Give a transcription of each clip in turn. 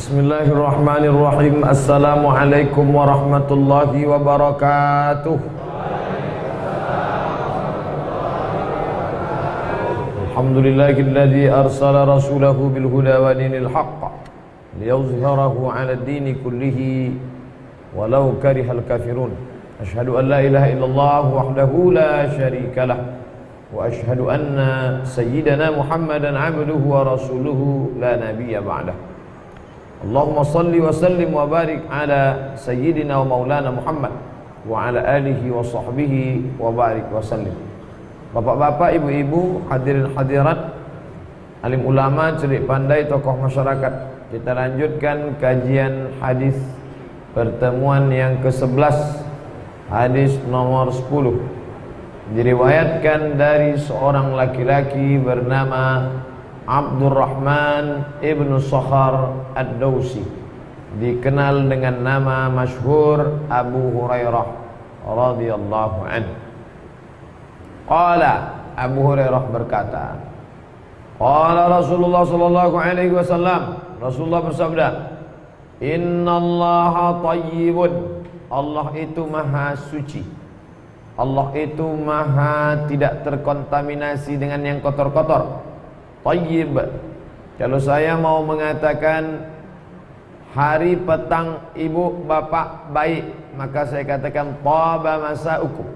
Bismillahirrahmanirrahim. Assalamualaikum warahmatullahi wabarakatuh. Alhamdulillahilladzi arsala rasulahu bil huda wa dinil haqq liyuzhirahu 'ala ad-dini kullihi walau karihal kafirun. Asyhadu an la ilaha illallah wahdahu la syarika lah wa asyhadu anna sayyidana Muhammadan 'abduhu wa rasuluhu la nabiyya ba'dah. Allahumma salli wa sallim wa barik ala sayyidina wa maulana Muhammad wa ala alihi wa sahbihi wa barik wa sallim. Bapak-bapak, ibu-ibu, hadirin hadirat, alim ulama, celik pandai, tokoh masyarakat, kita lanjutkan kajian hadis pertemuan yang ke-11, hadis nomor 10. Diriwayatkan dari seorang laki-laki bernama Abdurrahman ibnu Sakhar ad-Dawsi, dikenal dengan nama masyhur Abu Hurairah radhiyallahu anhu. Qala, Abu Hurairah berkata, qala Rasulullah sallallahu alaihi wasallam, Rasulullah bersabda, innallaha thayyibun, Allah itu maha suci, Allah itu maha tidak terkontaminasi dengan yang kotor-kotor. Thayyib, kalau saya mau mengatakan hari petang ibu bapak baik, maka saya katakan thaba masaukum,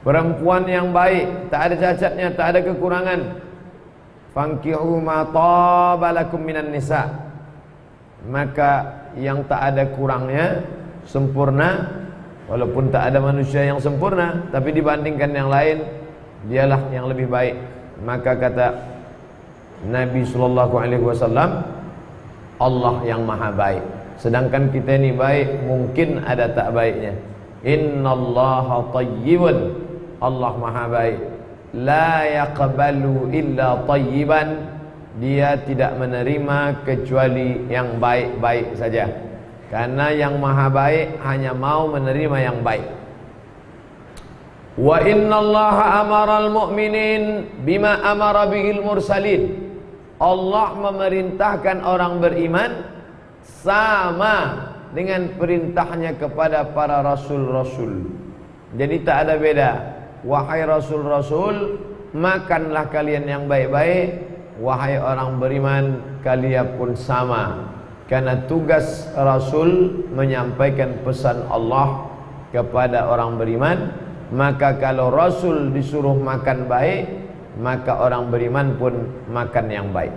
perempuan yang baik, tak ada cacatnya, tak ada kekurangan. Fankihu ma thaba lakum minan nisa, maka yang tak ada kurangnya, sempurna. Walaupun tak ada manusia yang sempurna, tapi dibandingkan yang lain, dialah yang lebih baik. Maka kata Nabi sallallahu alaihi wasallam, Allah yang maha baik. Sedangkan kita ini baik, mungkin ada tak baiknya. Innallaha thayyibun, Allah maha baik. La yaqbalu illa thayyiban, dia tidak menerima kecuali yang baik-baik saja. Karena yang maha baik hanya mau menerima yang baik. Wa innallaha amaral mu'minin bima amara bihil mursalin, Allah memerintahkan orang beriman sama dengan perintahnya kepada para rasul-rasul. Jadi tak ada beda. Wahai rasul-rasul, makanlah kalian yang baik-baik. Wahai orang beriman, kalian pun sama. Karena tugas rasul menyampaikan pesan Allah kepada orang beriman. Maka kalau Rasul disuruh makan baik, maka orang beriman pun makan yang baik.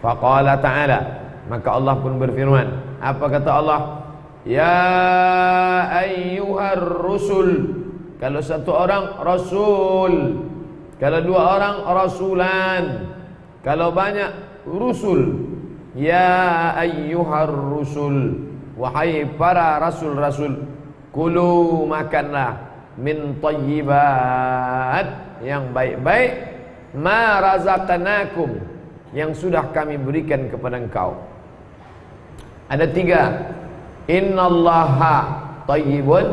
Faqala ta'ala, maka Allah pun berfirman. Apa kata Allah? Ya ayyuhar rusul, kalau satu orang rasul, kalau dua orang rasulan, kalau banyak rusul. Ya ayyuhar rusul, wahai para rasul-rasul, kulu makanlah min thayyibat, yang baik-baik, ma razaqnakum, yang sudah kami berikan kepada engkau. Ada tiga. Innallaha thayyibun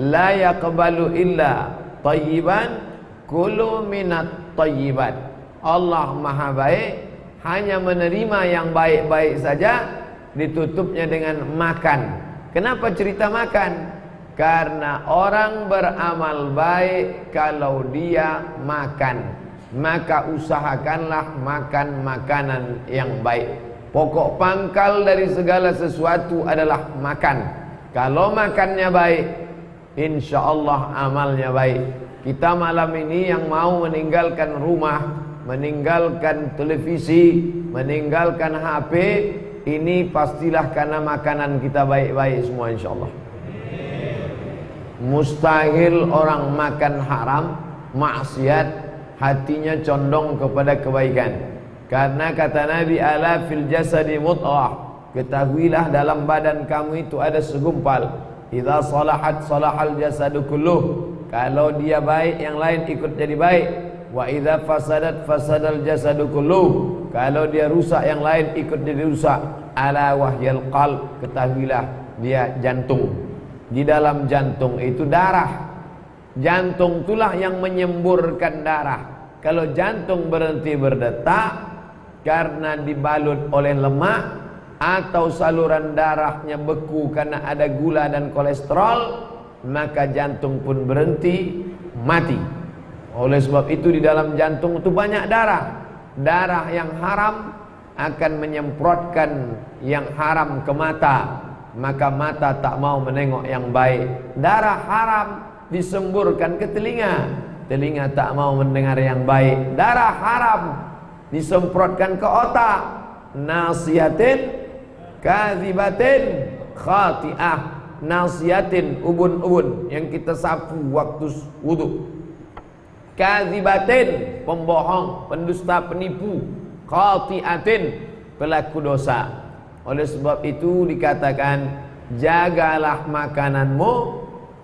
la yaqbalu illa thayyiban, kulu minat thayyibat. Allah maha baik, hanya menerima yang baik-baik saja, ditutupnya dengan makan. Kenapa cerita makan? Karena orang beramal baik kalau dia makan, maka usahakanlah makan makanan yang baik. Pokok pangkal dari segala sesuatu adalah makan. Kalau makannya baik, insya Allah amalnya baik. Kita malam ini yang mau meninggalkan rumah, meninggalkan televisi, meninggalkan HP, ini pastilah karena makanan kita baik-baik semua insya Allah. Mustahil orang makan haram, maksiat, hatinya condong kepada kebaikan. Karena kata Nabi, ala fil jasadi mudghah, ketahuilah dalam badan kamu itu ada segumpal. Idza salahat salahal jasadu kulluh, kalau dia baik yang lain ikut jadi baik. Wa idza fasadat fasadal jasadu kulluh, kalau dia rusak yang lain ikut jadi rusak. Ala wahyal qalb, ketahuilah dia jantung. Di dalam jantung itu darah. Jantung itulah yang menyemburkan darah. Kalau jantung berhenti berdetak karena dibalut oleh lemak, atau saluran darahnya beku karena ada gula dan kolesterol, maka jantung pun berhenti, mati. Oleh sebab itu di dalam jantung itu banyak darah. Darah yang haram akan menyemprotkan yang haram ke mata, maka mata tak mau menengok yang baik. Darah haram disemburkan ke telinga, telinga tak mau mendengar yang baik. Darah haram disemprotkan ke otak, nasiyatin kadzibatin khati'ah, nasiyatin ubun-ubun yang kita sapu waktu wudu, kadzibatin pembohong, pendusta, penipu, khati'atin pelaku dosa. Oleh sebab itu dikatakan jagalah makananmu,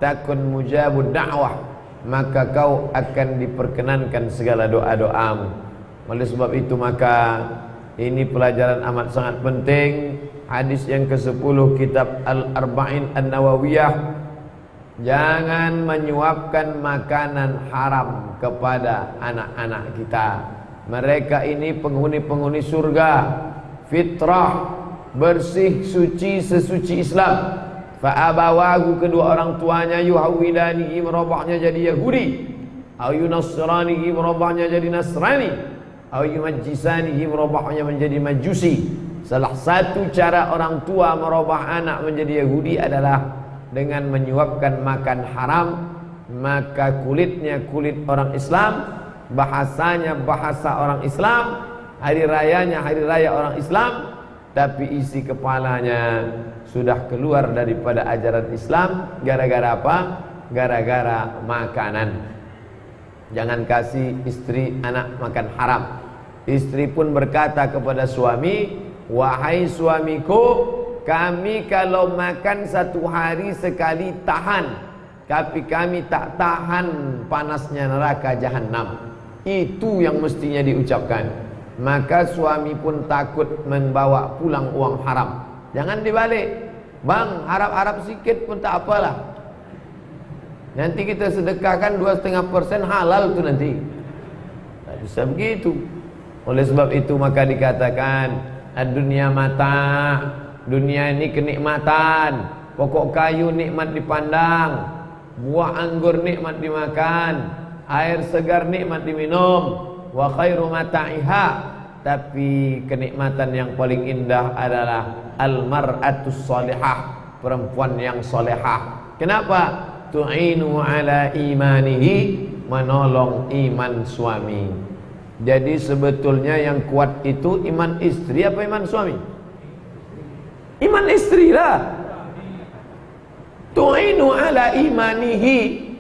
takun mujabud da'wah, maka kau akan diperkenankan segala doa-doamu. Oleh sebab itu maka ini pelajaran amat sangat penting. Hadis yang ke-10 kitab Al-Arba'in An-Nawawiyah, jangan menyuapkan makanan haram kepada anak-anak kita. Mereka ini penghuni-penghuni surga, fitrah, bersih, suci, sesuci Islam. Fa'abawahu, kedua orang tuanya, yuhawilanihi, merubahnya jadi Yahudi, au yunasranihi, merubahnya jadi Nasrani, au yumajjisanihi, merubahnya menjadi Majusi. Salah satu cara orang tua merubah anak menjadi Yahudi adalah dengan menyuapkan makan haram. Maka kulitnya kulit orang Islam, bahasanya bahasa orang Islam, hari rayanya hari raya orang Islam, tapi isi kepalanya sudah keluar daripada ajaran Islam. Gara-gara apa? Gara-gara makanan. Jangan kasih istri anak makan haram. Istri pun berkata kepada suami, wahai suamiku, kami kalau makan satu hari sekali tahan, tapi kami tak tahan panasnya neraka jahanam. Itu yang mestinya diucapkan. Maka suami pun takut membawa pulang uang haram. Jangan dibalik, bang, harap-harap sikit pun tak apalah, nanti kita sedekahkan 2,5% halal tu nanti. Tak bisa begitu. Oleh sebab itu maka dikatakan dunia mata, dunia ini kenikmatan. Pokok kayu nikmat dipandang, buah anggur nikmat dimakan, air segar nikmat diminum, wa khairu mata'iha, tapi kenikmatan yang paling indah adalah al-mar'atus salihah, perempuan yang solehah. Kenapa? Tu'inu ala imanihi, menolong iman suami. Jadi sebetulnya yang kuat itu iman istri apa iman suami? Iman istri lah. Tu'inu ala imanihi,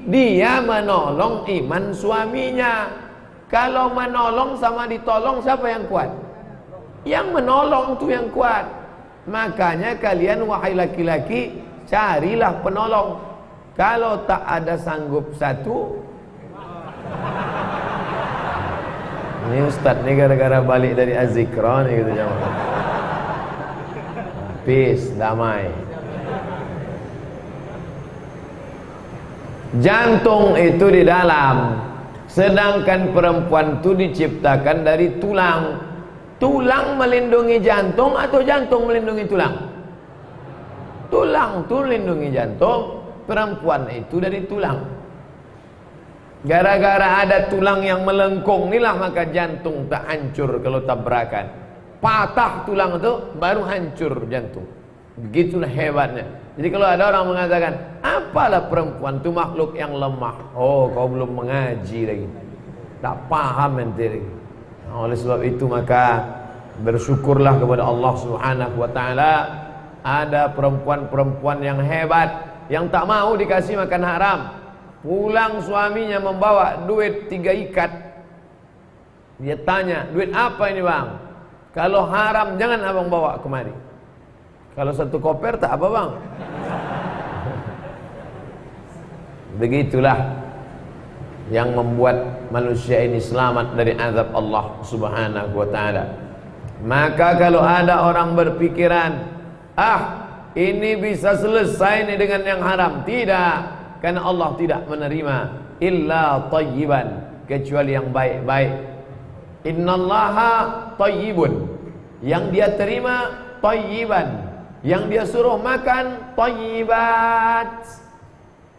dia menolong iman suaminya. Kalau menolong sama ditolong, siapa yang kuat? Yang menolong tu yang kuat. Makanya kalian wahai laki-laki, carilah penolong. Kalau tak ada sanggup satu, ini ustaz ni gara-gara balik dari Az-Zikra ni gitu jamaah. Peace, damai. Jantung itu di dalam, sedangkan perempuan itu diciptakan dari tulang. Tulang melindungi jantung atau jantung melindungi tulang? Tulang itu melindungi jantung, perempuan itu dari tulang. Gara-gara ada tulang yang melengkung inilah maka jantung tak hancur kalau tabrakan. Patah tulang itu baru hancur jantung. Begitulah hebatnya. Jadi kalau ada orang mengatakan, apalah perempuan itu makhluk yang lemah. Oh, kau belum mengaji lagi, tak paham nanti lagi. Oleh sebab itu maka bersyukurlah kepada Allah Subhanahu wa taala, ada perempuan-perempuan yang hebat yang tak mau dikasih makan haram. Pulang suaminya membawa duit 3 ikat. Dia tanya, duit apa ini bang? Kalau haram jangan abang bawa kemari. Kalau 1 koper tak apa bang. Begitulah yang membuat manusia ini selamat dari azab Allah Subhanahu wa taala. Maka kalau ada orang berpikiran, ini bisa selesai nih dengan yang haram, tidak. Karena Allah tidak menerima illa tayyiban, kecuali yang baik-baik. Innallaha tayyibun, yang dia terima thayyiban. Yang dia suruh makan thayyibat.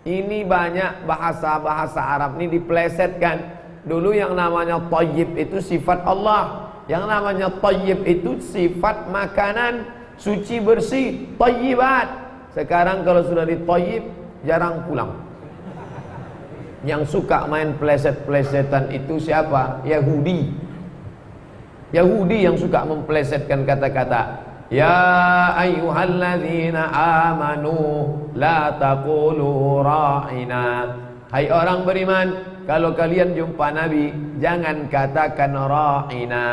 Ini banyak bahasa-bahasa Arab ini diplesetkan. Dulu yang namanya thayyib itu sifat Allah. Yang namanya thayyib itu sifat makanan suci bersih, thayyibat. Sekarang kalau sudah dithayyib jarang pulang. Yang suka main pleset-plesetan itu siapa? Yahudi. Yahudi yang suka memplesetkan kata-kata. Ya ayyuhalladzina amanu la taqulu ra'ina. Hai orang beriman, kalau kalian jumpa Nabi jangan katakan ra'ina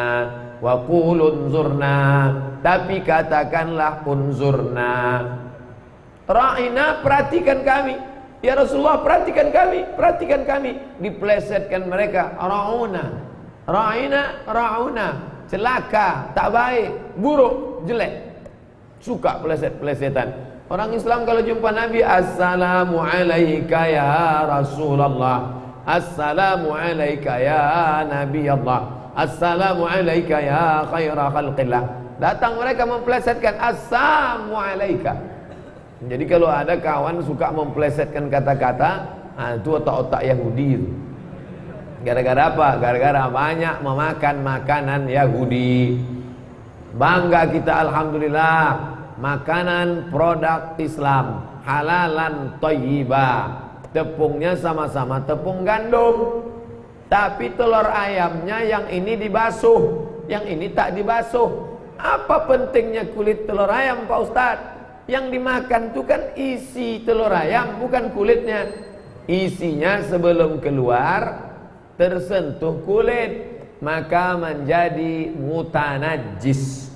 wa qul unzurna, tapi katakanlah unzurna. Ra'ina, perhatikan kami. Ya Rasulullah, perhatikan kami, perhatikan kami. Diplesetkan mereka ra'una. Ra'ina, ra'una. Celaka, tak baik, buruk, jelek. Suka pleset-plesetan. Orang Islam kalau jumpa Nabi, assalamu alayka ya Rasulullah, assalamu alayka ya Nabi Allah, assalamu alayka ya khaira khalqillah. Datang mereka memplesetkan assalamu alayka. Jadi kalau ada kawan suka memplesetkan kata-kata, itu otak-otak Yahudi itu. Gara-gara apa? Gara-gara banyak memakan makanan Yahudi. Bangga kita alhamdulillah, makanan produk Islam, halalan thayyibah. Tepungnya sama-sama tepung gandum, tapi telur ayamnya yang ini dibasuh, yang ini tak dibasuh. Apa pentingnya kulit telur ayam, Pak Ustadz? Yang dimakan itu kan isi telur ayam, bukan kulitnya. Isinya sebelum keluar tersentuh kulit, maka menjadi mutanajis.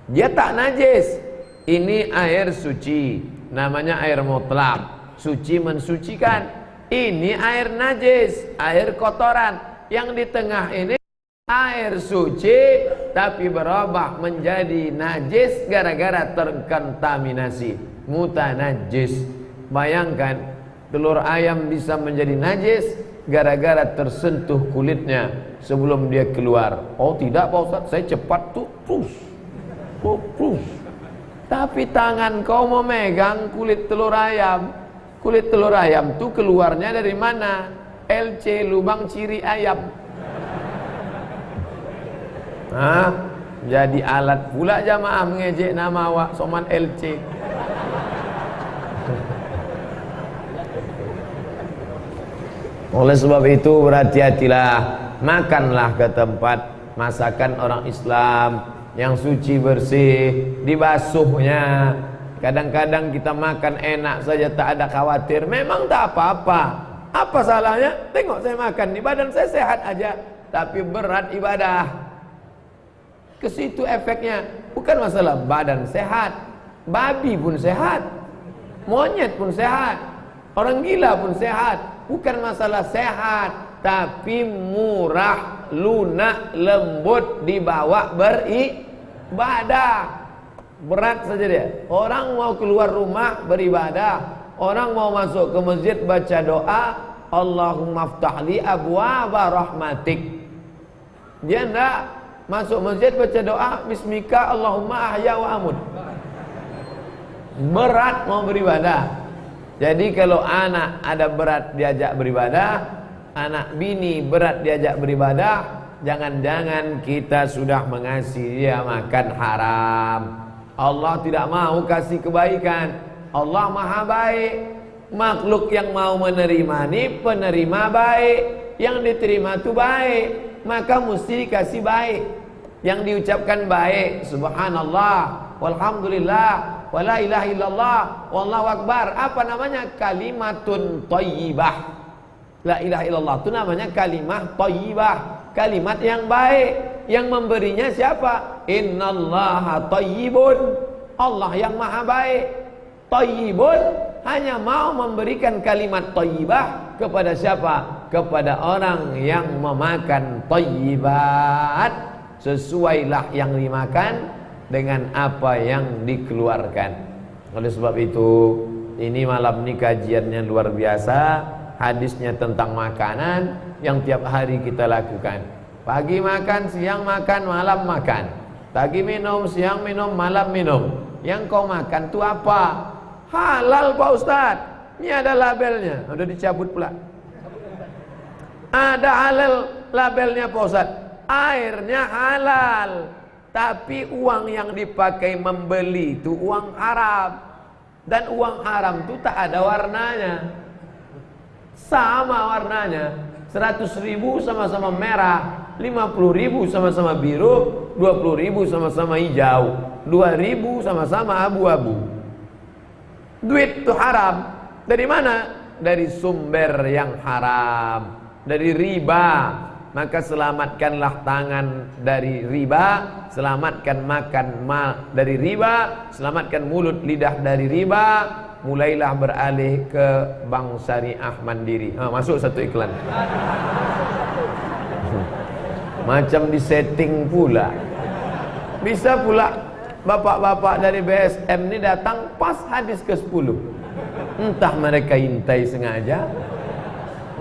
Dia tak najis. Ini air suci, namanya air mutlak, suci mensucikan. Ini air najis, air kotoran. Yang di tengah ini air suci, tapi berubah menjadi najis gara-gara terkontaminasi, mutanajis. Bayangkan, telur ayam bisa menjadi najis gara-gara tersentuh kulitnya sebelum dia keluar. Oh tidak Pak Ustaz, saya cepat tuh, tapi tangan kau memegang kulit telur ayam. Kulit telur ayam tuh keluarnya dari mana? LC, lubang ciri ayam. Jadi alat pula jamaah mengejek nama awak Soman LC. Oleh sebab itu berhati-hatilah, makanlah ke tempat masakan orang Islam yang suci bersih, dibasuhnya. Kadang-kadang kita makan enak saja tak ada khawatir, memang tak apa-apa. Apa salahnya? Tengok saya makan nih, badan saya sehat aja, tapi berat ibadah. Ke situ efeknya. Bukan masalah badan sehat, babi pun sehat, monyet pun sehat, orang gila pun sehat. Bukan masalah sehat, tapi murah, lunak, lembut dibawa beribadah. Berat saja dia. Orang mau keluar rumah beribadah, orang mau masuk ke masjid baca doa, Allahumma ftahli abwaaba rahmatik. Dia enggak masuk masjid baca doa, bismika Allahumma ahya wa amut. Berat mau beribadah. Jadi kalau anak ada berat diajak beribadah, anak bini berat diajak beribadah, jangan-jangan kita sudah mengasih dia makan haram. Allah tidak mau kasih kebaikan. Allah maha baik. Makhluk yang mau menerima ini penerima baik, yang diterima itu baik, maka mesti dikasih baik. Yang diucapkan baik, subhanallah, walhamdulillah, wala ilaha illallah, wallahu akbar. Apa namanya? Kalimatun thayyibah. La ilaha illallah itu namanya kalimah thayyibah, kalimat yang baik. Yang memberinya siapa? Innallaha thayyibun. Allah yang maha baik. Thayyibun hanya mau memberikan kalimat thayyibah kepada siapa? Kepada orang yang memakan thayyibat. Sesuailah yang dimakan dengan apa yang dikeluarkan. Oleh sebab itu, ini malam ini kajiannya luar biasa. Hadisnya tentang makanan yang tiap hari kita lakukan. Pagi makan, siang makan, malam makan. Pagi minum, siang minum, malam minum. Yang kau makan itu apa? Halal Pak Ustadz. Ini ada labelnya. Udah dicabut pula. Ada halal labelnya Pak Ustadz. Airnya halal. Tapi uang yang dipakai membeli itu uang haram. Dan uang haram itu tak ada warnanya. Sama warnanya. 100.000 sama-sama merah, 50.000 sama-sama biru, 20.000 sama-sama hijau, 2.000 sama-sama abu-abu. Duit itu haram. Dari mana? Dari sumber yang haram, dari riba. Maka selamatkanlah tangan dari riba, selamatkan makan dari riba, selamatkan mulut lidah dari riba. Mulailah beralih ke Bank Syariah Mandiri. Masuk satu iklan. Macam disetting pula. Bisa pula bapak-bapak dari BSM ini datang pas hadis ke-10. Entah mereka intai sengaja,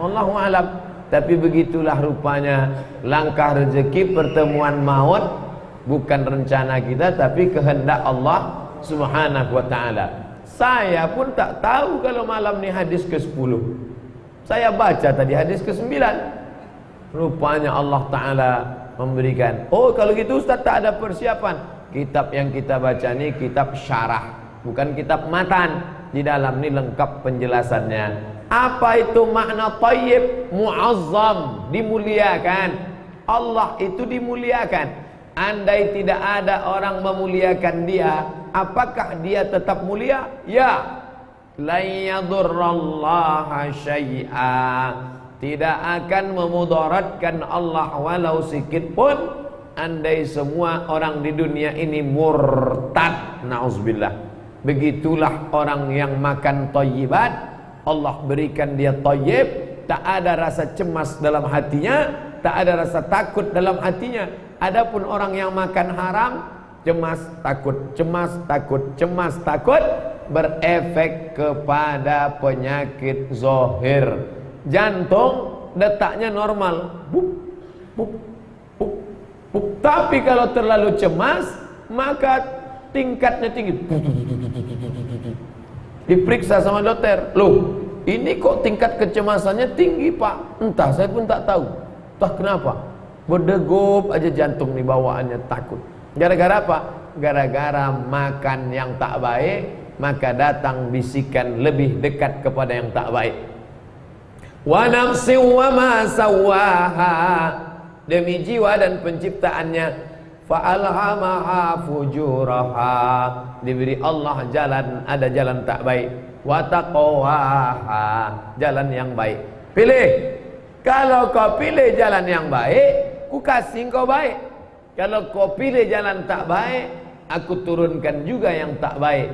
wallahu a'lam. Tapi begitulah rupanya langkah rezeki, pertemuan maut bukan rencana kita, tapi kehendak Allah Subhanahu wa ta'ala. Saya pun tak tahu kalau malam ni hadis ke-10. Saya baca tadi hadis ke-9. Rupanya Allah Ta'ala memberikan. Oh, kalau gitu Ustaz tak ada persiapan. Kitab yang kita baca ni kitab syarah, bukan kitab matan. Di dalam ni lengkap penjelasannya. Apa itu makna thayyib? Muazzam, dimuliakan. Allah itu dimuliakan. Andai tidak ada orang memuliakan dia, apakah dia tetap mulia? Ya. La yadurrallaha syai'a. Tidak akan memudaratkan Allah walau sikit pun. Andai semua orang di dunia ini murtad, na'udzubillah. Begitulah orang yang makan thayyibat, Allah berikan dia thayyib, tak ada rasa cemas dalam hatinya, tak ada rasa takut dalam hatinya. Adapun orang yang makan haram, cemas, takut, cemas, takut, cemas, takut, berefek kepada penyakit zahir. Jantung detaknya normal, bup, bup, bup, bup. Tapi kalau terlalu cemas, maka tingkatnya tinggi. Diperiksa sama dokter, loh, ini kok tingkat kecemasannya tinggi Pak? Entah, saya pun tak tahu. Entah kenapa, berdegup aja jantung nih bawaannya, takut. Gara-gara apa? Gara-gara makan yang tak baik, maka datang bisikan lebih dekat kepada yang tak baik. Wa nafsi wa ma sawaha, demi jiwa dan penciptaannya. Fa'alhamaha fujuraha, diberi Allah jalan, ada jalan tak baik. Wa taqwaha, jalan yang baik. Pilih. Kalau kau pilih jalan yang baik, ku kasih kau baik. Kalau kau pilih jalan tak baik, aku turunkan juga yang tak baik.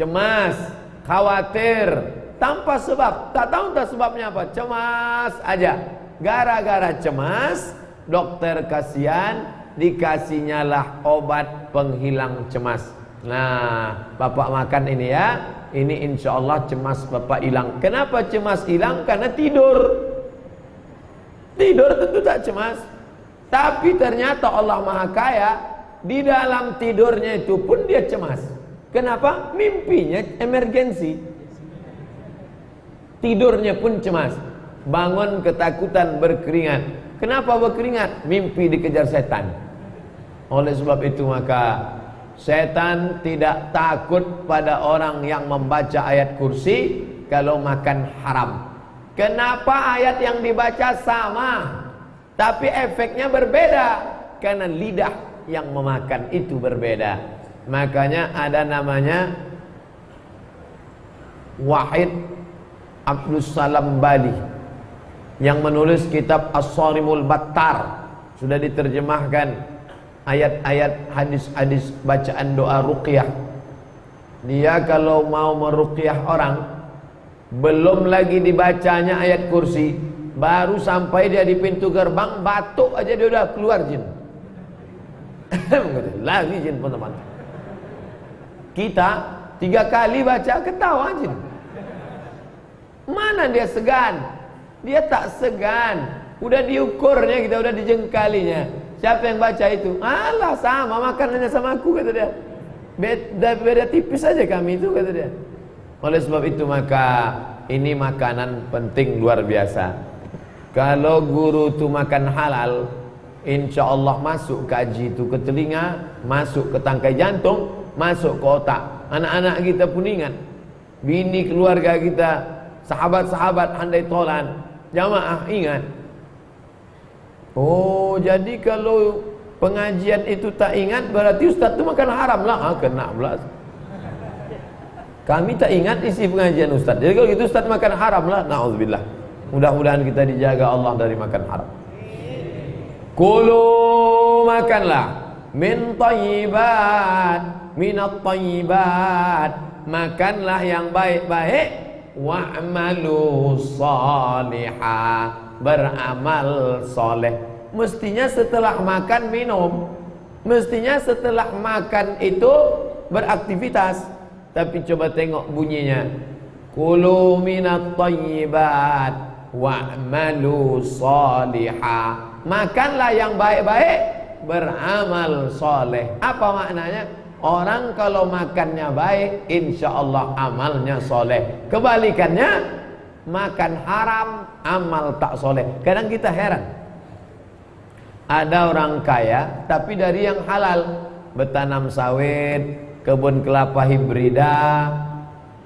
Cemas, khawatir, tanpa sebab, tak tahu tak sebabnya apa, cemas aja. Gara-gara cemas, dokter kasihan, dikasihnya lah obat penghilang cemas. Nah, Bapak makan ini ya, ini insya Allah cemas Bapak hilang. Kenapa cemas hilang? Karena tidur. Tidur tentu tak cemas. Tapi ternyata Allah Maha Kaya, di dalam tidurnya itu pun dia cemas. Kenapa? Mimpinya emergensi. Tidurnya pun cemas. Bangun ketakutan, berkeringat. Kenapa berkeringat? Mimpi dikejar setan. Oleh sebab itu maka setan tidak takut pada orang yang membaca ayat kursi kalau makan haram. Kenapa ayat yang dibaca sama, tapi efeknya berbeda? Karena lidah yang memakan itu berbeda. Makanya ada namanya Wahid Abdus Salam Bali yang menulis kitab As-Sarimul Battar. Sudah diterjemahkan ayat-ayat, hadis-hadis bacaan doa ruqyah. Dia kalau mau meruqyah orang, belum lagi dibacanya ayat kursi, baru sampai dia di pintu gerbang, batuk aja dia udah keluar jin. Lagi jin teman-teman. Kita 3 kali baca ketawa jin. Mana dia segan? Dia tak segan. Udah diukurnya kita, udah dijengkalinya. Siapa yang baca itu? Alah, sama makanannya sama aku, kata dia. Beda tipis saja kami itu, kata dia. Oleh sebab itu maka ini makanan penting luar biasa. Kalau guru tu makan halal, insya Allah masuk kaji itu ke telinga, masuk ke tangkai jantung, masuk ke otak. Anak-anak kita pun ingat, bini keluarga kita, sahabat-sahabat handai tolan, jamaah ingat. Oh, jadi kalau pengajian itu tak ingat, berarti ustaz itu makan haram lah. Kena belas. Kami tak ingat isi pengajian ustaz. Jadi kalau gitu ustaz makan haram lah. Na'udzubillah. Mudah-mudahan kita dijaga Allah dari makan haram. Kulu, makanlah min thayyibat, minat thayyibat, makanlah yang baik-baik, wa'malu salihah, beramal soleh. Mestinya setelah makan minum, mestinya setelah makan itu beraktivitas. Tapi coba tengok bunyinya, kulu minat thayyibat wa'malu salihah, makanlah yang baik-baik, beramal soleh. Apa maknanya? Orang kalau makannya baik, insya Allah amalnya soleh. Kebalikannya, makan haram, amal tak soleh. Kadang kita heran, ada orang kaya tapi dari yang halal, bertanam sawit, kebun kelapa hibrida,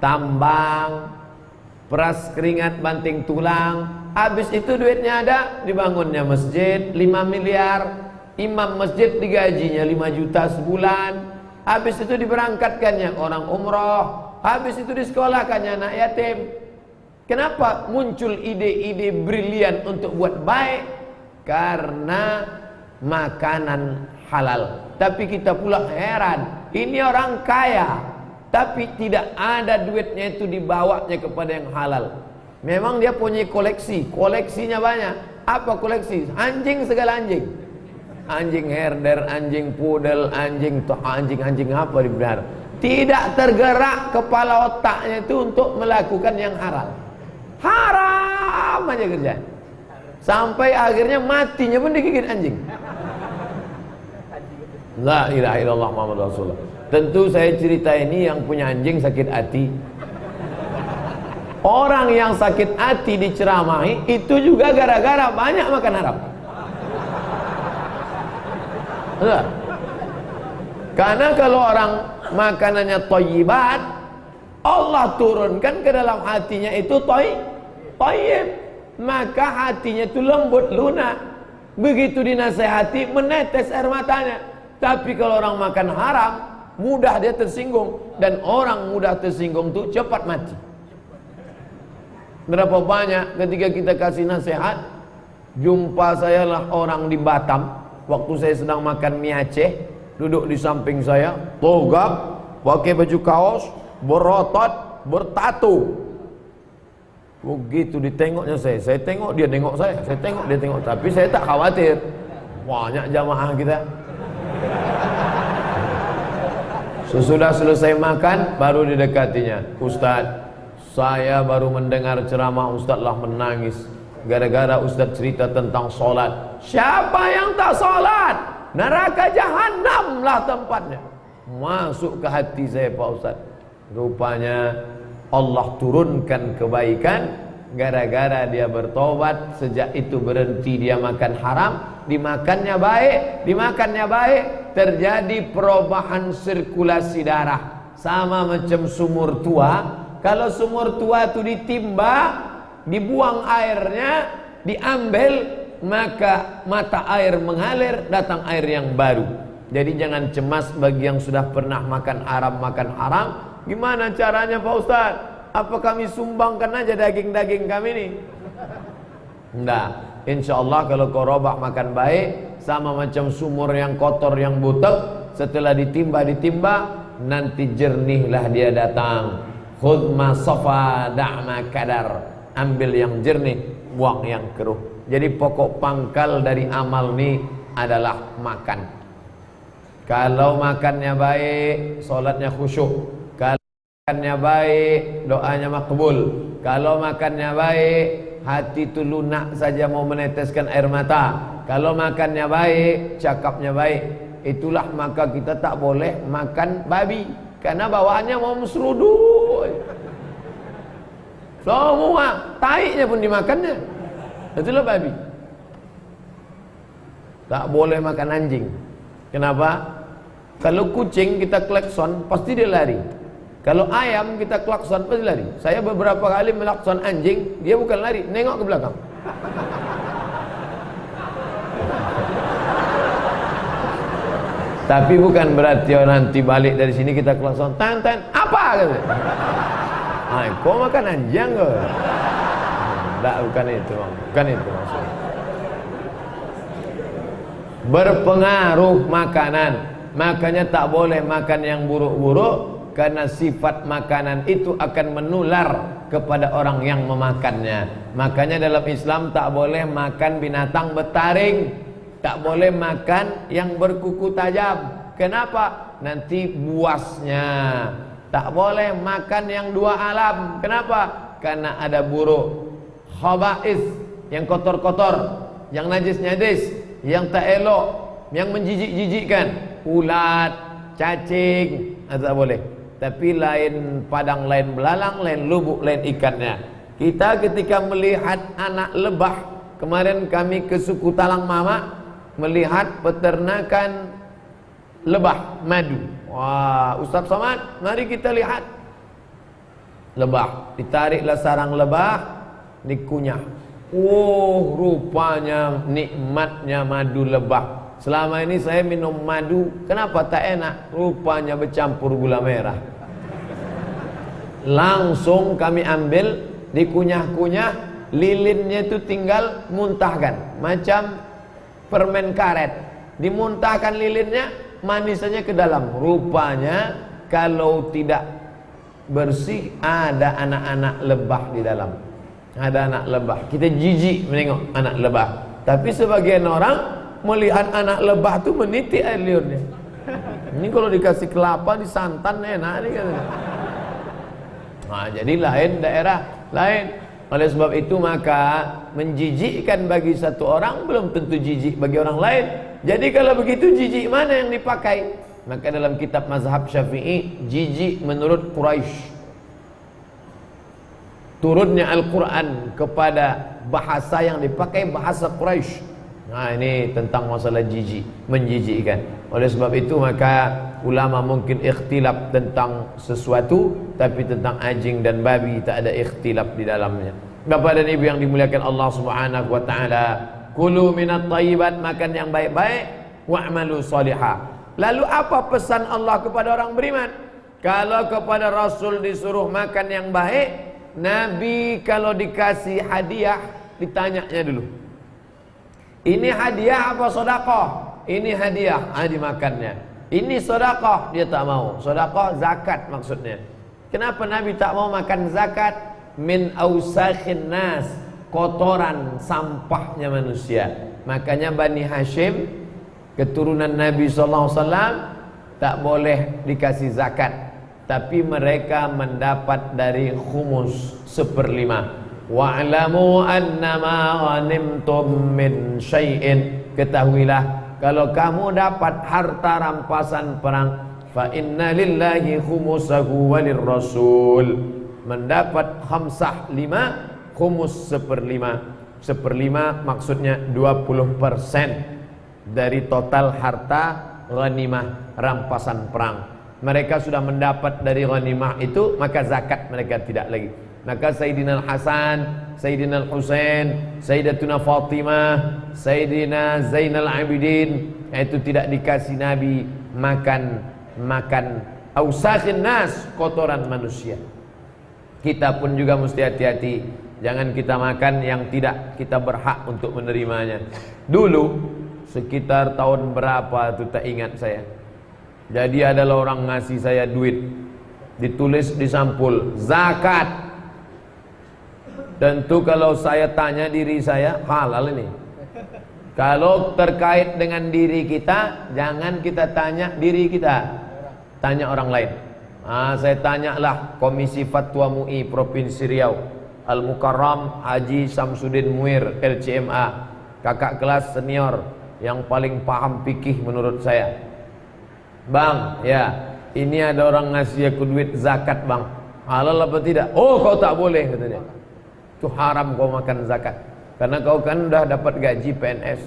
tambang, peras keringat banting tulang. Habis itu duitnya ada, dibangunnya masjid 5 miliar, imam masjid digajinya 5 juta sebulan. Habis itu diberangkatkannya orang umroh, habis itu disekolahkannya anak yatim. Kenapa muncul ide-ide brilian untuk buat baik? Karena makanan halal. Tapi kita pula heran, ini orang kaya tapi tidak ada duitnya itu dibawanya kepada yang halal. Memang dia punya koleksi, koleksinya banyak. Apa koleksi? Anjing, segala anjing. Anjing herder, anjing pudel, anjing apa dipelihara. Tidak tergerak kepala otaknya itu untuk melakukan yang halal. Haram aja kerja. Sampai akhirnya matinya pun digigit anjing. La ilaha illallah Muhammad Rasulullah. Tentu saya cerita ini yang punya anjing sakit hati. Orang yang sakit hati diceramahi itu juga gara-gara banyak makan haram. Betul? Karena kalau orang makanannya thayyibat, Allah turunkan ke dalam hatinya itu thayyib, maka hatinya itu lembut lunak. Begitu dinasehati menetes air matanya. Tapi kalau orang makan haram, mudah dia tersinggung, dan orang mudah tersinggung itu cepat mati. Berapa banyak ketika kita kasih nasihat, jumpa saya lah orang di Batam, waktu saya sedang makan mie Aceh, duduk di samping saya, togap, pakai baju kaos, berotot, bertato. Begitu ditengoknya saya tengok dia tengok saya tengok dia tengok, tapi saya tak khawatir. Banyak jamaah kita. Sesudah selesai makan, baru didekatinya, Ustaz, saya baru mendengar ceramah Ustaz lah menangis gara-gara Ustaz cerita tentang solat. Siapa yang tak solat, neraka jahanam lah tempatnya. Masuk ke hati saya, Pak Ustaz. Rupanya Allah turunkan kebaikan gara-gara dia bertobat. Sejak itu berhenti dia makan haram, dimakannya baik, terjadi perubahan sirkulasi darah. Sama macam sumur tua. Kalau sumur tua itu ditimba, dibuang airnya, diambil, maka mata air mengalir, datang air yang baru. Jadi jangan cemas bagi yang sudah pernah makan haram. Gimana caranya Pak Ustaz? Apa kami sumbangkan aja daging-daging kami ini? Enggak. Insya Allah kalau kau robak makan baik, sama macam sumur yang kotor yang butek, setelah ditimba, nanti jernihlah dia datang. Khudh ma safa da'ma kadar. Ambil yang jernih, buang yang keruh. Jadi pokok pangkal dari amal ini adalah makan. Kalau makannya baik, solatnya khusyuk. Kalau makannya baik, doanya makbul. Kalau makannya baik, hati itu lunak saja mau meneteskan air mata. Kalau makannya baik, cakapnya baik. Itulah maka kita tak boleh makan babi, karena bawaannya mau seruduk. Semua taiknya pun dimakannya. Itulah babi. Tak boleh makan anjing. Kenapa? Kalau kucing kita klakson pasti dia lari. Kalau ayam kita klakson pasti lari. Saya beberapa kali melakson anjing, dia bukan lari, nengok ke belakang. Tapi bukan berarti nanti balik dari sini kita klakson, tan apa gitu. Ay, kau makan anjing ke? Enggak, bukan itu, bukan itu maksudnya. Berpengaruh makanan, makanya tak boleh makan yang buruk-buruk, karena sifat makanan itu akan menular kepada orang yang memakannya. Makanya dalam Islam tak boleh makan binatang bertaring, tak boleh makan yang berkuku tajam. Kenapa? Nanti buasnya. Tak boleh makan yang dua alam. Kenapa? Karena ada buruk, khaba'is, yang kotor-kotor, yang najis-najis, yang tak elok, yang menjijik-jijikkan, ulat, cacing, tak boleh. Tapi lain padang, lain belalang, lain lubuk, lain ikannya. Kita ketika melihat anak lebah, kemarin kami ke suku Talang Mama, melihat peternakan lebah madu. Wah, Ustaz Somad, mari kita lihat lebah. Ditariklah sarang lebah, dikunyah. Oh, rupanya nikmatnya madu lebah. Selama ini saya minum madu, kenapa tak enak? Rupanya bercampur gula merah. Langsung kami ambil, dikunyah-kunyah, lilinnya itu tinggal muntahkan, macam permen karet. Dimuntahkan lilinnya, manisannya ke dalam. Rupanya kalau tidak bersih, ada anak-anak lebah di dalam. Ada anak lebah. Kita jijik menengok anak lebah. Tapi sebagian orang melihat anak lebah itu menitik air liurnya. Ini kalau dikasih kelapa, disantan enak nih katanya. Nah, jadi lain daerah, lain. Oleh sebab itu maka menjijikkan bagi satu orang belum tentu jijik bagi orang lain. Jadi kalau begitu jijik mana yang dipakai? Maka dalam kitab mazhab Syafi'i, jijik menurut Quraisy. Turunnya Al-Quran kepada bahasa yang dipakai bahasa Quraisy. Nah, ini tentang masalah jijik, menjijikkan. Oleh sebab itu maka ulama mungkin ikhtilaf tentang sesuatu, tapi tentang anjing dan babi tak ada ikhtilaf di dalamnya. Bapak dan Ibu yang dimuliakan Allah Subhanahu wa taala, kulu minat thayyibat, makan yang baik-baik, wa'malu shalihah. Lalu apa pesan Allah kepada orang beriman? Kalau kepada Rasul disuruh makan yang baik, Nabi kalau dikasih hadiah ditanyanya dulu, ini hadiah apa sedekah? Ini hadiah, dimakannya. Ini sedekah, dia tak mau. Sedekah zakat maksudnya. Kenapa Nabi tak mau makan zakat? Min ausakhin nas, kotoran, sampahnya manusia. Makanya Bani Hashim, keturunan Nabi SAW, tak boleh dikasih zakat, tapi mereka mendapat dari khumus 1/5. Wa'lamu annama ghanimtum min syai'in, ketahuilah kalau kamu dapat harta rampasan perang, fa inna lillahi khumusahu walir rasul, mendapat khamsah 5, khumus 1/5. 1/5 maksudnya 20% dari total harta ghanimah, rampasan perang. Mereka sudah mendapat dari ghanimah itu, maka zakat mereka tidak lagi. Maka Sayyidina Al-Hasan, Sayyidina Al-Husain, Sayyidatuna Fatimah, Sayyidina Zainal Abidin, itu tidak dikasih Nabi makan ausakhin nas, kotoran manusia. Kita pun juga mesti hati-hati, jangan kita makan yang tidak kita berhak untuk menerimanya. Dulu sekitar tahun berapa itu tak ingat saya. Jadi adalah orang ngasih saya duit, ditulis di sampul zakat. Tentu kalau saya tanya diri saya, halal ini. Kalau terkait dengan diri kita, jangan kita tanya diri kita, tanya orang lain. Saya tanyalah Komisi Fatwa MUI Provinsi Riau, Al-Mukarram Haji Samsudin Muir LCMA, kakak kelas senior yang paling paham fikih menurut saya. Bang, ya, ini ada orang ngasih aku duit zakat bang, halal apa tidak? Oh, kau tak boleh, kata dia. Itu haram kau makan zakat, karena kau kan udah dapat gaji PNS.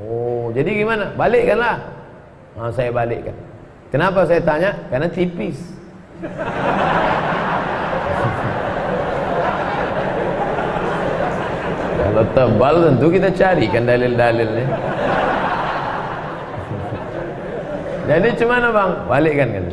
Oh, jadi gimana? Balikkanlah. Nah, saya balikkan. Kenapa saya tanya? Karena tipis. Kalau tebal tentu kita carikan dalil-dalilnya. Jadi cemana bang? Balikkan kan.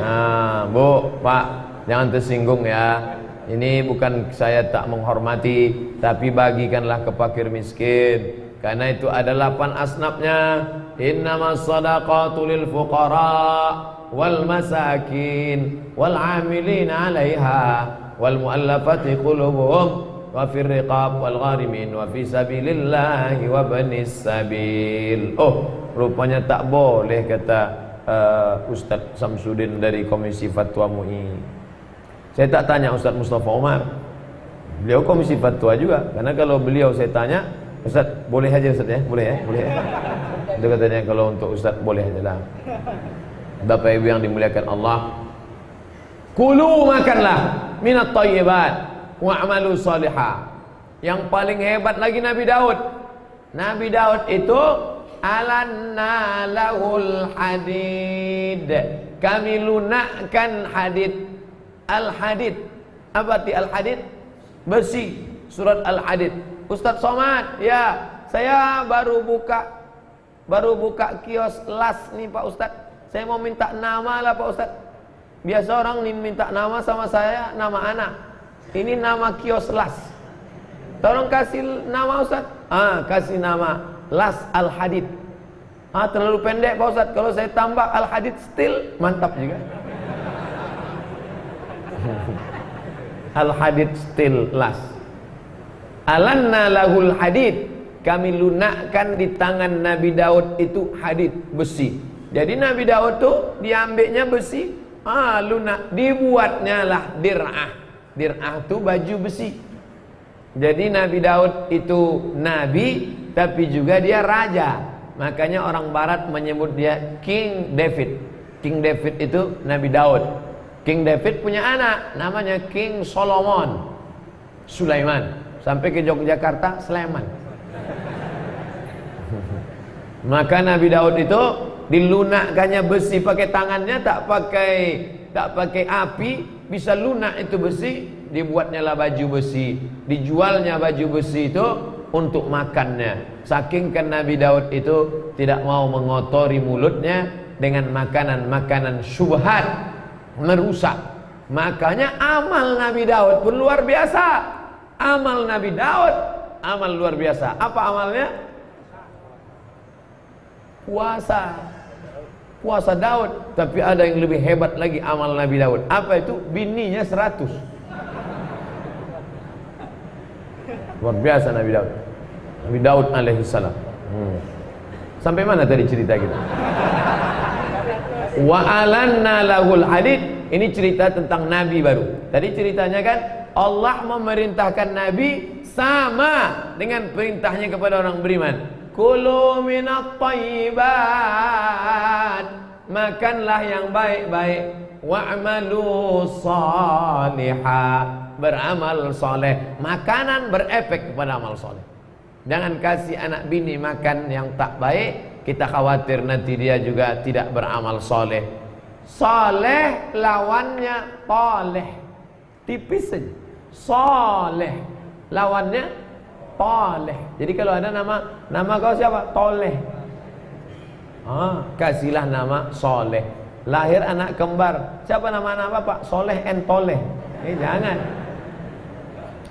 Nah, Bu, Pak, jangan tersinggung ya. Ini bukan saya tak menghormati, tapi bagikanlah ke fakir miskin. Karena itu ada 8 asnafnya. Innamas shadaqatu lil fuqara wal masakin wal amilin 'alaiha wal mu'allafati qulubuhum wa fir riqab wal gharimin wa fi sabilillahi wa banis sabil. Oh, rupanya tak boleh kata Ustaz Samsudin dari Komisi Fatwa MUI. Saya tak tanya Ustaz Mustafa Umar. Beliau Komisi Fatwa juga. Karena kalau beliau saya tanya, Ustaz boleh aja Ustaz ya? Boleh ya? Boleh ya? Itu katanya kalau untuk Ustaz boleh aja lah. Bapak Ibu yang dimuliakan Allah, kulu makanlah minat thayyibat wa'malu salihah. Yang paling hebat lagi Nabi Daud. Nabi Daud itu alanna lahul hadid. Kami lunakkan hadid. Al-hadid. Apa arti al-hadid? Besi. Surat Al-Hadid. Ustaz Somad, ya, saya baru buka kios las nih Pak Ustaz. Saya mau minta nama lah Pak Ustaz. Biasa orang nih minta nama sama saya, nama anak. Ini nama kios las. Tolong kasih nama Ustaz. Kasih nama Las Al-Hadid. Terlalu pendek Pak Ustaz. Kalau saya tambah Al-Hadid Steel, mantap juga. Al-Hadid Steel Las. Alanna lahul hadid. Kami lunakkan di tangan Nabi Daud itu hadid, besi. Jadi Nabi Daud tuh diambilnya besi, lunak, dibuatnya lah dir'ah. Dir'ah itu baju besi. Jadi Nabi Daud itu nabi, tapi juga dia raja. Makanya orang barat menyebut dia King David. King David itu Nabi Daud. King David punya anak, namanya King Solomon, Sulaiman. Sampai ke Yogyakarta, Sleman. Maka Nabi Daud itu dilunakkannya besi pakai tangannya, tak pakai api, bisa lunak itu besi, dibuatnya lah baju besi, dijualnya baju besi itu untuk makannya. Saking kan Nabi Daud itu tidak mau mengotori mulutnya dengan makanan-makanan syubhat, merusak. Makanya amal Nabi Daud pun luar biasa. Amal Nabi Daud, amal luar biasa. Apa amalnya? Puasa. Puasa Daud. Tapi ada yang lebih hebat lagi amal Nabi Daud. Apa itu? Bininya 100. Luar biasa Nabi Daud. Nabi Daud alaihissalam. Sampai mana tadi cerita kita? Wa alanna lahul hadid. Ini cerita tentang Nabi baru. Tadi ceritanya kan Allah memerintahkan Nabi sama dengan perintahnya kepada orang beriman. Kulu minat thayyibat. Makanlah yang baik-baik. Wa'malu salihah. Beramal soleh. Makanan berefek kepada amal soleh. Jangan kasih anak bini makan yang tak baik. Kita khawatir nanti dia juga tidak beramal soleh. Soleh lawannya toleh. Tipis saja. Soleh lawannya toleh. Jadi kalau ada nama kau siapa? Toleh. Kasihlah nama soleh. Lahir anak kembar, siapa nama anak bapak? Soleh and Toleh. Jangan.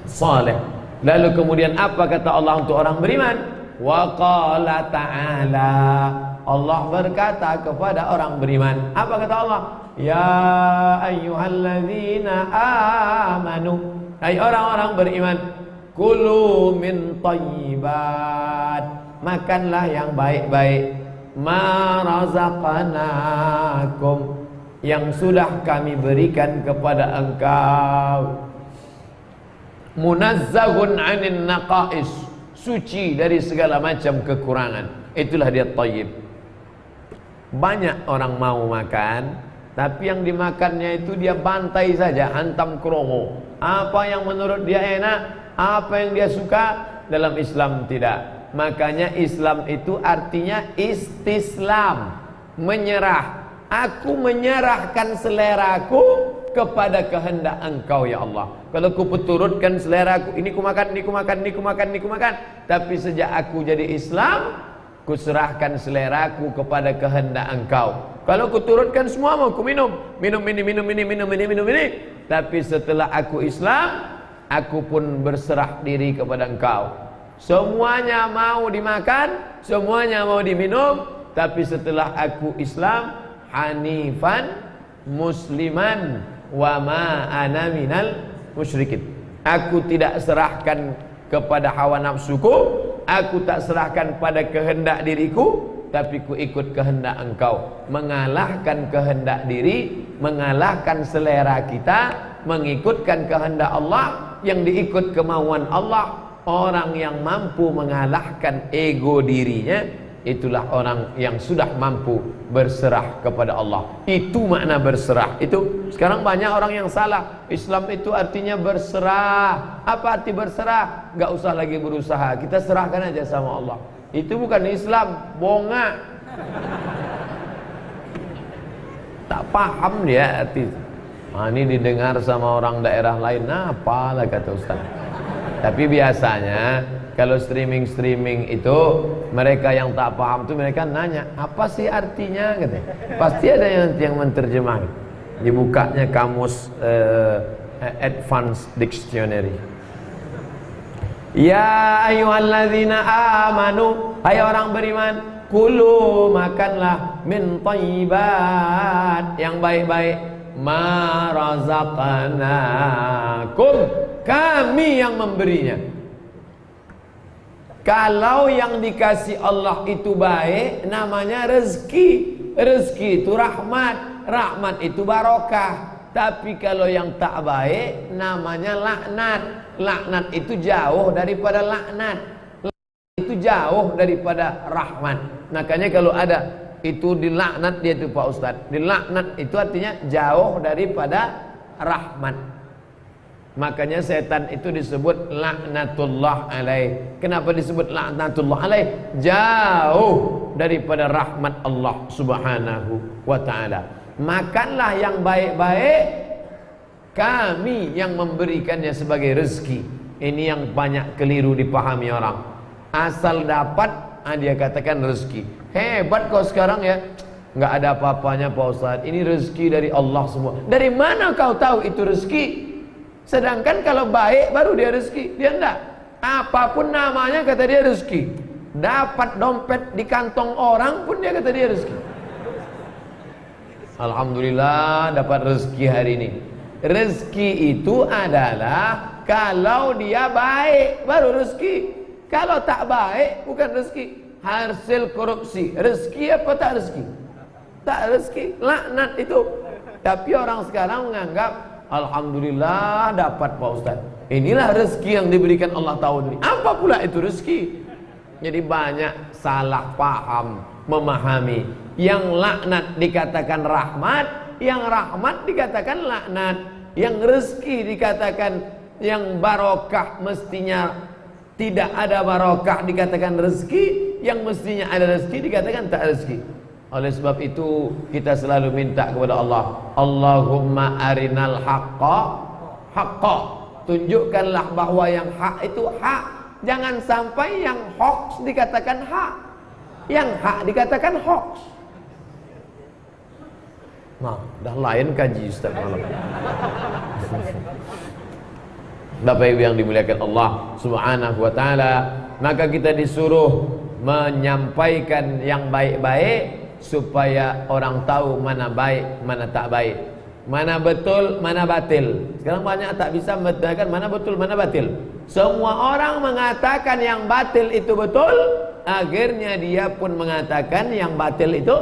Soleh. Lalu kemudian apa kata Allah untuk orang beriman? Wa qala ta'ala. Allah berkata kepada orang beriman. Apa kata Allah? Ya ayyuhalladzina amanu. Hai orang-orang beriman, kulu min thayyibat. Makanlah yang baik-baik. Ma razaqnakum, yang sudah kami berikan kepada engkau. munazzahun 'anil naqais, suci dari segala macam kekurangan. Itulah dia thayyib. Banyak orang mau makan, tapi yang dimakannya itu dia bantai saja, hantam kromo. Apa yang menurut dia enak, apa yang dia suka, dalam Islam tidak. Makanya Islam itu artinya istislam, menyerah. Aku menyerahkan seleraku kepada kehendak Engkau ya Allah. Kalau ku turutkan seleraku, ini ku makan, ini ku makan, ini ku makan, ini ku makan. Tapi sejak aku jadi Islam, ku serahkan seleraku kepada kehendak Engkau. Kalau ku turutkan semua mau ku minum, minum ini, minum ini, minum ini, minum ini. Tapi setelah aku Islam, aku pun berserah diri kepada Engkau. Semuanya mau dimakan, semuanya mau diminum. Tapi setelah aku Islam, hanifan musliman wa ma ana minal musyrikin. Aku tidak serahkan kepada hawa nafsuku, aku tak serahkan pada kehendak diriku, tapi ku ikut kehendak Engkau. Mengalahkan kehendak diri, mengalahkan selera kita, mengikutkan kehendak Allah. Yang diikut kemauan Allah, orang yang mampu mengalahkan ego dirinya, itulah orang yang sudah mampu berserah kepada Allah. Itu makna berserah. Itu sekarang banyak orang yang salah. Islam itu artinya berserah. Apa arti berserah? Gak usah lagi berusaha, kita serahkan aja sama Allah. Itu bukan Islam, bonga. Tak paham dia arti. Ini didengar sama orang daerah lain, nah apalah kata Ustaz. Tapi biasanya kalau streaming itu, mereka yang tak paham tuh mereka nanya, apa sih artinya? Katanya. Pasti ada yang menerjemah. Dibukanya kamus Advanced Dictionary. Ya ayyuhalladzina amanu, hai orang beriman, kulu makanlah min thayyibat, yang baik-baik, ma razaqnakum, kami yang memberinya. Kalau yang dikasih Allah itu baik, namanya rezeki. Rezeki itu rahmat, rahmat itu barokah. Tapi kalau yang tak baik, namanya laknat. Laknat itu jauh daripada laknat. Laknat itu jauh daripada rahmat. Makanya kalau ada itu dilaknat, dia itu Pak Ustadz, dilaknat itu artinya jauh daripada rahmat. Makanya setan itu disebut laknatullah alaih. Kenapa disebut laknatullah alaih? Jauh daripada rahmat Allah subhanahu wa ta'ala. Makanlah yang baik-baik, kami yang memberikannya sebagai rezeki. Ini yang banyak keliru dipahami orang. Asal dapat, dia katakan rezeki. Hebat kau sekarang ya. Nggak ada apa-apanya Pak Ustadz, ini rezeki dari Allah semua. Dari mana kau tahu itu rezeki? Sedangkan kalau baik baru dia rezeki. Dia enggak. Apapun namanya kata dia rezeki. Dapat dompet di kantong orang pun dia kata dia rezeki. Alhamdulillah dapat rezeki hari ini. Rezeki itu adalah kalau dia baik baru rezeki. Kalau tak baik bukan rezeki. Hasil korupsi, rezeki apa tak rezeki? Tak rezeki, laknat itu. Tapi orang sekarang menganggap alhamdulillah dapat Pak Ustaz. Inilah rezeki yang diberikan Allah tahun ini. Apa pula itu rezeki? Jadi banyak salah paham memahami. Yang laknat dikatakan rahmat, yang rahmat dikatakan laknat, yang rezeki dikatakan yang barokah mestinya tidak ada barokah dikatakan rezeki, yang mestinya ada rezeki dikatakan tak rezeki. Oleh sebab itu kita selalu minta kepada Allah, Allahumma arinal haqqa haqqa, tunjukkanlah bahwa yang hak itu hak. Jangan sampai yang hoax dikatakan hak, yang hak dikatakan hoax. Nah, dah lain kaji Ustaz malam. Bapak Ibu yang dimuliakan Allah subhanahu wa ta'ala, maka kita disuruh menyampaikan yang baik-baik supaya orang tahu mana baik, mana tak baik, mana betul, mana batil. Sekarang banyak tak bisa membedakan mana betul, mana batil. Semua orang mengatakan yang batil itu betul, akhirnya dia pun mengatakan yang batil itu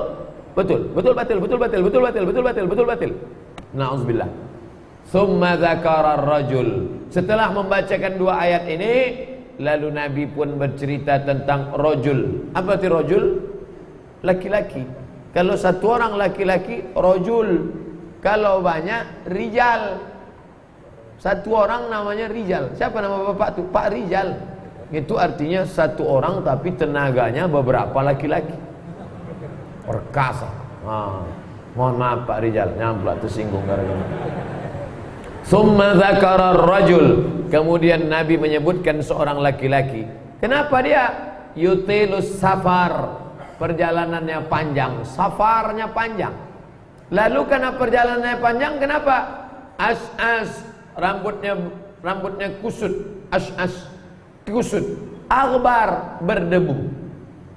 betul. Betul batil, betul batil, betul batil, betul batil, betul batil. Nauzubillah. Tsumma dzakara ar-rajul. Setelah membacakan dua ayat ini, lalu Nabi pun bercerita tentang rajul. Apa itu rajul? Laki-laki. Kalau satu orang laki-laki, rajul. Kalau banyak, rijal. Satu orang namanya rijal. Siapa nama bapak tu? Pak Rijal. Itu artinya satu orang tapi tenaganya beberapa laki-laki. Perkasa. Mohon maaf Pak Rijal, nyamplak tersinggung gara-gara. Summa dzakara ar-rajul. Kemudian Nabi menyebutkan seorang laki-laki. Kenapa dia? Yutilus safar. Perjalanannya panjang, safarnya panjang. Lalu karena perjalanannya panjang, kenapa? As-as, rambutnya kusut. As-as, kusut. Aghbar, berdebu.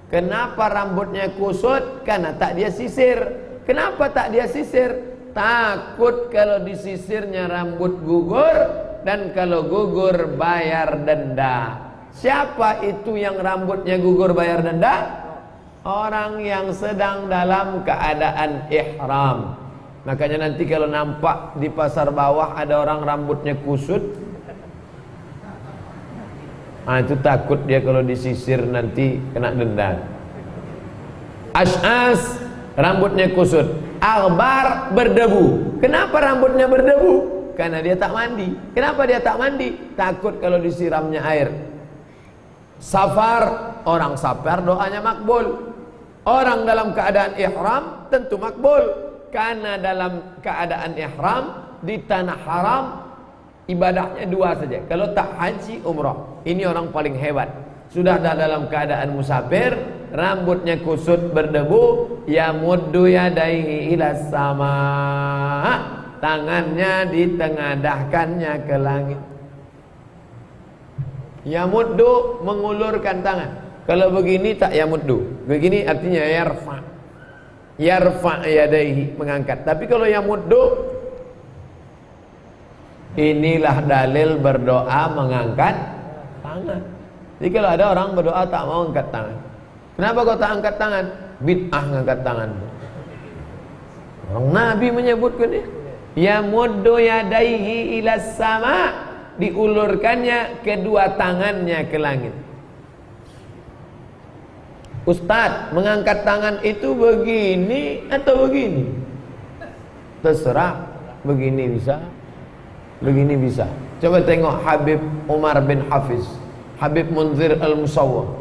Kenapa rambutnya kusut? Karena tak dia sisir. Kenapa tak dia sisir? Takut kalau disisirnya rambut gugur, dan kalau gugur bayar denda. Siapa itu yang rambutnya gugur bayar denda? Orang yang sedang dalam keadaan ihram. Makanya nanti kalau nampak di pasar bawah ada orang rambutnya kusut, itu takut dia kalau disisir nanti kena denda. Ash'as, rambutnya kusut. Aghbar, berdebu. Kenapa rambutnya berdebu? Karena dia tak mandi. Kenapa dia tak mandi? Takut kalau disiramnya air. Safar, orang safar doanya makbul. Orang dalam keadaan ihram tentu makbul. Karena dalam keadaan ihram di tanah haram ibadahnya dua saja. Kalau tak haji, umrah. Ini orang paling hebat. Sudah dalam keadaan musafir, rambutnya kusut berdebu, yamuddu yadaihi ilas sama, tangannya ditengadahkannya ke langit. Yamuddu, mengulurkan tangan. Kalau begini tak yamuddu, begini artinya yarfa. Yarfa yadaihi, mengangkat. Tapi kalau yamuddu, inilah dalil berdoa mengangkat tangan. Jadi kalau ada orang berdoa tak mau angkat tangan. Kenapa kau tak angkat tangan? Bid'ah ngangkat tangan. Orang Nabi menyebutkan ya. Yamuddu yadaihi ilas sama, diulurkannya kedua tangannya ke langit. Ustaz, mengangkat tangan itu begini atau begini? Terserah, begini bisa, begini bisa. Coba tengok Habib Umar bin Hafiz, Habib Munzir al-Musawwar.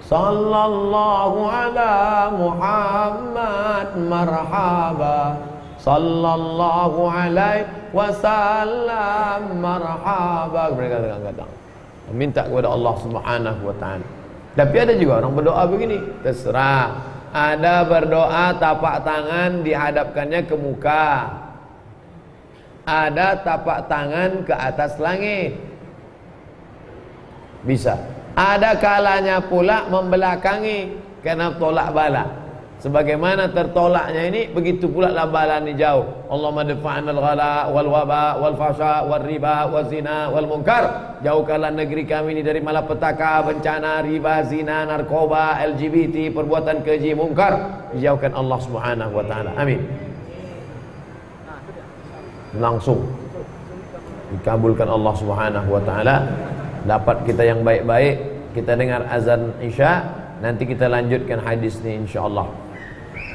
Sallallahu ala Muhammad marhaba, sallallahu alaihi wasallam marhaba. Mereka angkat tangan, minta kepada Allah Subhanahu wa taala. Tapi ada juga orang berdoa begini, terserah. Ada berdoa tapak tangan dihadapkannya ke muka. Ada tapak tangan ke atas langit. Bisa. Ada kalanya pula membelakangi karena tolak bala. Sebagaimana tertolaknya ini, begitu pula lah bala ni jauh. Allahumma dafa'anal ghala wal waba wal fasha wal riba wal zina wal munkar. Jauhkanlah negeri kami ini dari malapetaka, bencana, riba, zina, narkoba, LGBT, perbuatan keji, munkar. Dijauhkan Allah Subhanahu wa taala. Amin. Langsung dikabulkan Allah Subhanahu wa taala. Dapat kita yang baik-baik. Kita dengar azan Isya, nanti kita lanjutkan hadis ni insyaallah.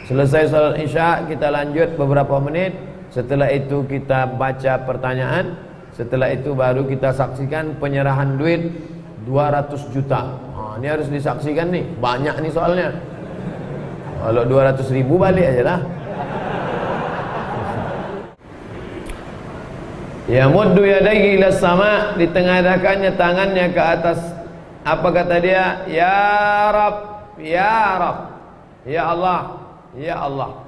Selesai salat Isya, kita lanjut beberapa menit. Setelah itu kita baca pertanyaan. Setelah itu baru kita saksikan penyerahan duit 200 juta. Ini harus disaksikan nih, banyak nih soalnya. Kalau 200 ribu balik aja lah. Ya muddu yadaihi ila sama, ditengadahkannya tangannya ke atas. Apa kata dia? Ya Rab, ya Rab, ya Allah, ya Allah.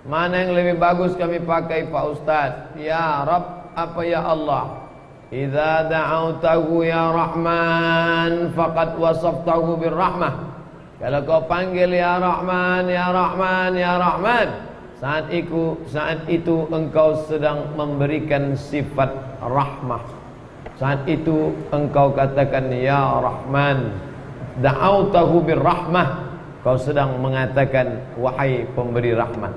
Mana yang lebih bagus kami pakai Pak Ustaz? Ya Rab, apa ya Allah? Idza da'autahu ya Rahman faqad wasaftahu birrahmah. Kalau kau panggil ya Rahman, ya Rahman, ya Rahman, saat itu engkau sedang memberikan sifat rahmah. Saat itu engkau katakan ya Rahman, da'autahu birrahmah, kau sedang mengatakan wahai pemberi rahmat.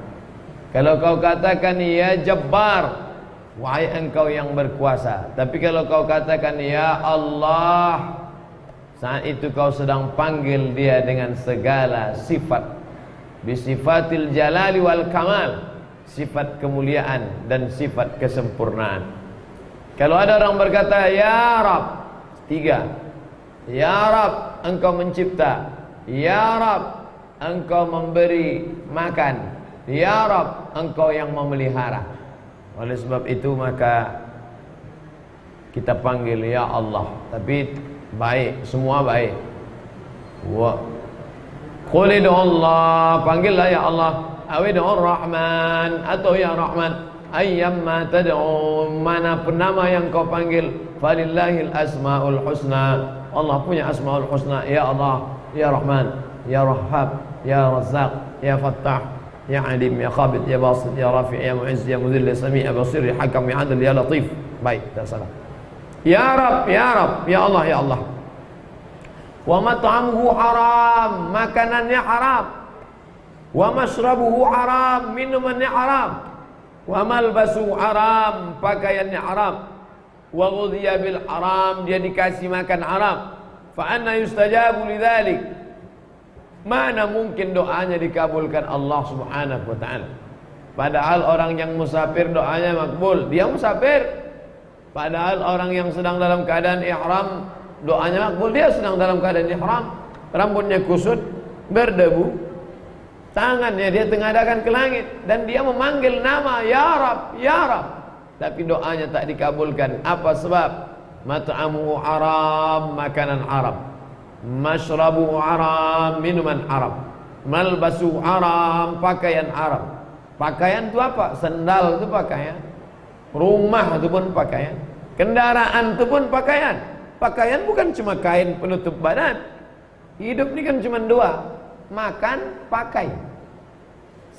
Kalau kau katakan ya Jabbar, wahai engkau yang berkuasa. Tapi kalau kau katakan ya Allah, saat itu kau sedang panggil dia dengan segala sifat, bisifatil jalali wal kamal, sifat kemuliaan dan sifat kesempurnaan. Kalau ada orang berkata ya Rab, tiga, ya Rab engkau mencipta, ya Rab engkau memberi makan, ya Rab engkau yang memelihara. Oleh sebab itu maka kita panggil ya Allah, tapi baik, semua baik. Qul Allah, panggillah ya Allah, awid'ur Rahman, atau ya Rahman, ayyamma tad'u, manapun nama yang kau panggil, falillahil asmaul husna, Allah punya asmaul husna. Ya Allah, ya Rahman, ya Rahhab, ya Razzaq, ya Fattah, ya Alim, ya Khabid, ya Basit, ya Rafi', ya Mu'izz, ya Mudhill, ya Sami', ya Basir, ya Hakam, ya Adil, ya Latif. Baik, tak salah. Ya Rab, ya Rab, ya Allah, ya Allah. Wa mat'amuhu haram, makanannya haram. Wa mashrabuhu haram, minumannya haram. Wa malbasuhu haram, pakaiannya haram. Wa ghudhiya bil haram, dia dikasih makan haram. Fa anna yustajabu lidzalik, mana mungkin doanya dikabulkan Allah Subhanahu wa ta'ala? Padahal orang yang musafir doanya makbul, dia musafir. Padahal orang yang sedang dalam keadaan ihram doanya makbul, dia sedang dalam keadaan ihram. Rambutnya kusut, berdebu, tangannya dia tengadakan ke langit, dan dia memanggil nama ya Rab, ya Rab, tapi doanya tak dikabulkan. Apa sebab? Mat'amuhu haram, makanan haram. Mashrabu haram, minuman haram. Malbasu haram, pakaian haram. Pakaian itu apa? Sendal itu pakaian. Rumah itu pun pakaian. Kendaraan itu pun pakaian. Pakaian bukan cuma kain penutup badan. Hidup ini kan cuma dua, makan, pakai.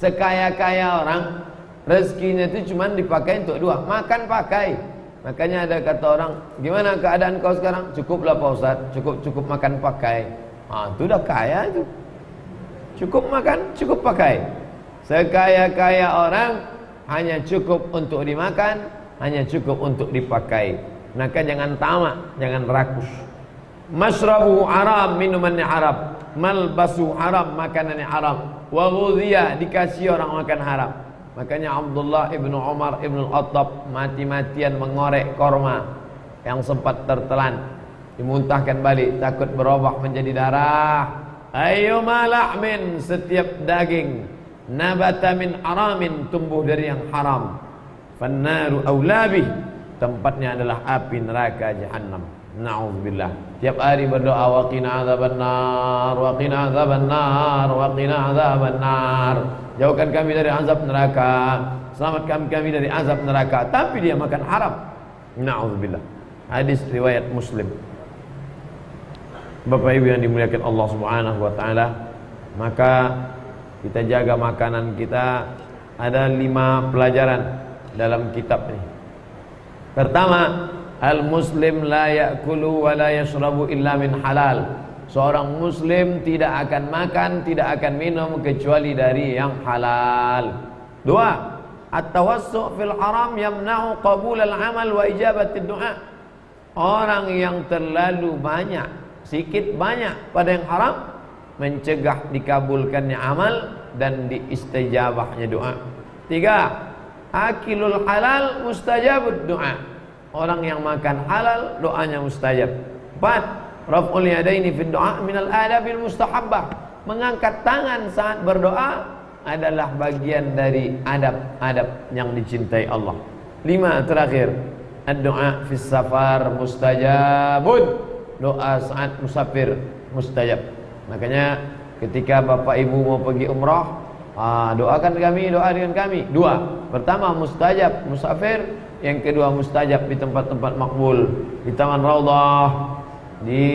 Sekaya-kaya orang, rezekinya itu cuma dipakai untuk dua, makan, pakai. Makanya ada kata orang, gimana keadaan kau sekarang? Cukuplah Pak Ustaz, cukup makan pakai. Itu udah kaya itu. Cukup makan, cukup pakai. Sekaya-kaya orang hanya cukup untuk dimakan, hanya cukup untuk dipakai. Maka jangan tamak, jangan rakus. Mashrabu haram, minumannya haram. Malbasu haram, makanannya haram. Wa ghudhiya, dikasih orang makan haram. Makanya Abdullah ibnu Umar ibnu Al-Khattab mati-matian mengorek korma yang sempat tertelan, dimuntahkan balik, takut berubah menjadi darah. Ayyuma lahmin, setiap daging, nabata min haramin, tumbuh dari yang haram, fannaru aulabih, tempatnya adalah api neraka jahannam. Na'udzubillah. Tiap hari berdoa, wa qina adzabannar, wa qina adzabannar, wa qina adzabannar. Jauhkan kami dari azab neraka, selamatkan kami dari azab neraka. Tapi dia makan haram. Na'udzubillah. Hadis riwayat Muslim. Bapak Ibu yang dimuliakan Allah Subhanahu wa taala, maka kita jaga makanan kita. Ada 5 pelajaran dalam kitab ini. Pertama, al-muslim la ya'kulu wa la yashrabu illa min halal. Seorang muslim tidak akan makan, tidak akan minum kecuali dari yang halal. 2, at-tawassu' fil haram yamna'u qabul al-amal wa ijabati du'a. Orang yang terlalu banyak, sikit banyak pada yang haram, mencegah dikabulkannya amal dan diistijabahnya doa. 3, akilul halal mustajabud doa. Orang yang makan halal doanya mustajab. 4, raf'ul yadaini fi doa minal adabil mustahabbah. Mengangkat tangan saat berdoa adalah bagian dari adab-adab yang dicintai Allah. 5, terakhir, ad-doa fis safar mustajabun. Doa saat musafir mustajab. Makanya ketika Bapak Ibu mau pergi umrah, doakan kami, doa dengan kami. 2, pertama mustajab musafir, yang kedua mustajab di tempat-tempat makbul, di Taman Raudhah, di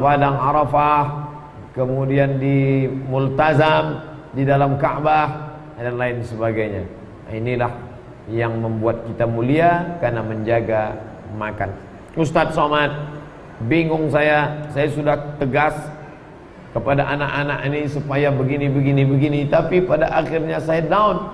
Padang Arafah, kemudian di Multazam, di dalam Ka'bah, dan lain sebagainya. Inilah yang membuat kita mulia karena menjaga makan. Ustadz Somad, bingung saya sudah tegas kepada anak-anak ini supaya begini, tapi pada akhirnya saya down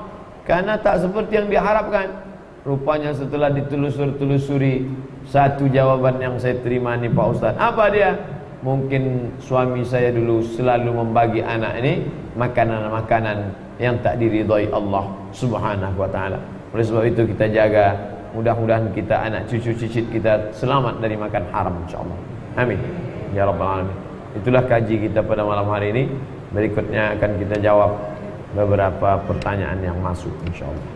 karena tak seperti yang diharapkan. Rupanya setelah ditelusuri satu jawaban yang saya terima nih Pak Ustaz. Apa dia? Mungkin suami saya dulu selalu membagi anak ini makanan-makanan yang tak diridhai Allah Subhanahu wa taala. Oleh sebab itu kita jaga, mudah-mudahan kita anak cucu cicit kita selamat dari makan haram insyaallah. Amin ya rabbal alamin. Itulah kaji kita pada malam hari ini. Berikutnya akan kita jawab beberapa pertanyaan yang masuk insyaallah.